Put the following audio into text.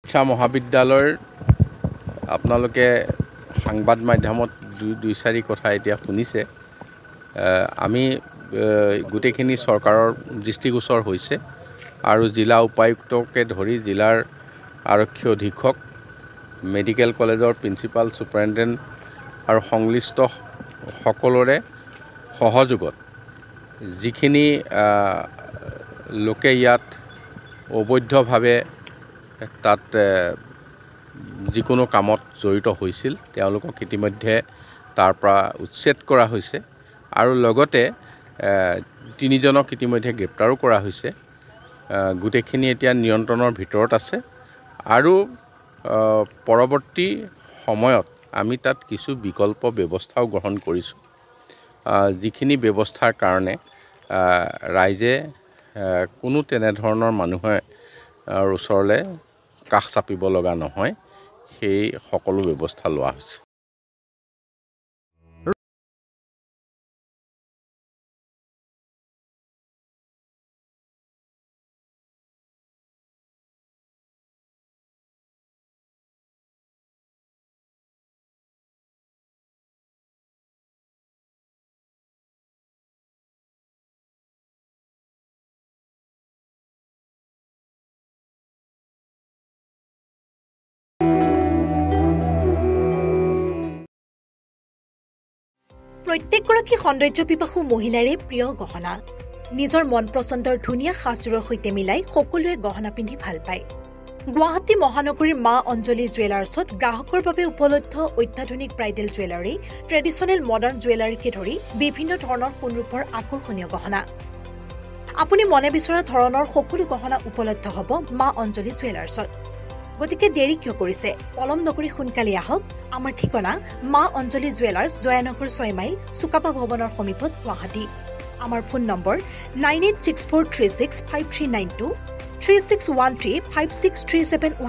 শিক্ষা মহাবিদ্যালয়ৰ আপোনালোকে সংবাদ মাধ্যমত দুই চাৰি কথা এতিয়া শুনিছে আমি গোটেইখিনি চৰকাৰৰ দৃষ্টিগোচৰ হৈছে আৰু জিলা উপায়ুক্তকে ধৰি জিলাৰ আৰক্ষী অধীক্ষক মেডিকেল কলেজৰ প্ৰিন্সিপাল সুপাৰিনটেণ্ডেণ্ট আৰু সংশ্লিষ্ট সকলোৰে সহযোগত যিখিনি লোকে ইয়াত অবৈধভাৱে তাত যিকোনো কামত জড়িত হৈছিল তেওঁলোকক ইতিমধ্যে তাৰ পৰা উচ্ছেদ কৰা হৈছে আৰু লগতে তিনিজনক ইতিমধ্যে গ্ৰেপ্তাৰো কৰা হৈছে গোটেইখিনি এতিয়া নিয়ন্ত্ৰণৰ ভিতৰত আছে আৰু পৰৱৰ্তী সময়ত আমি তাত কিছু বিকল্প ব্যৱস্থাও গ্ৰহণ কৰিছোঁ যিখিনি ব্যৱস্থাৰ কাৰণে ৰাইজে কোনো তেনেধৰণৰ মানুহে ওচৰলৈ কাষ চাপিব লগা নহয় সেই সকলো ব্যৱস্থা লোৱা হৈছে প্ৰত্যেকগৰাকী সৌন্দৰ্য পিপাসু মহিলাৰে প্ৰিয় গহনা নিজৰ মন পছন্দৰ ধুনীয়া সাজযোৰৰ সৈতে মিলাই সকলোৱে গহনা পিন্ধি ভাল পায় গুৱাহাটী মহানগৰীৰ মা অঞ্জলি জুৱেলাৰ্ছত গ্ৰাহকৰ বাবে উপলব্ধ অত্যাধুনিক ব্ৰাইডেল জুৱেলাৰী ট্ৰেডিশ্যনেল মডাৰ্ণ জুৱেলাৰীকে ধৰি বিভিন্ন ধৰণৰ সোণৰূপৰ আকৰ্ষণীয় গহনা আপুনি মনে বিচৰা ধৰণৰ সকলো গহনা উপলব্ধ হ'ব মা অঞ্জলি জুৱেলাৰ্ছত গতিকে দেৰি কিয় কৰিছে পলম নকৰি সোনকালে আহক আমাৰ ঠিকনা মা অঞ্জলি জুৱেলাৰ্ছ জয়ানগৰ 6 মাইল সুকাপা ভৱনৰ সমীপত গুৱাহাটী আমাৰ ফোন নম্বৰ 9864365392 36135637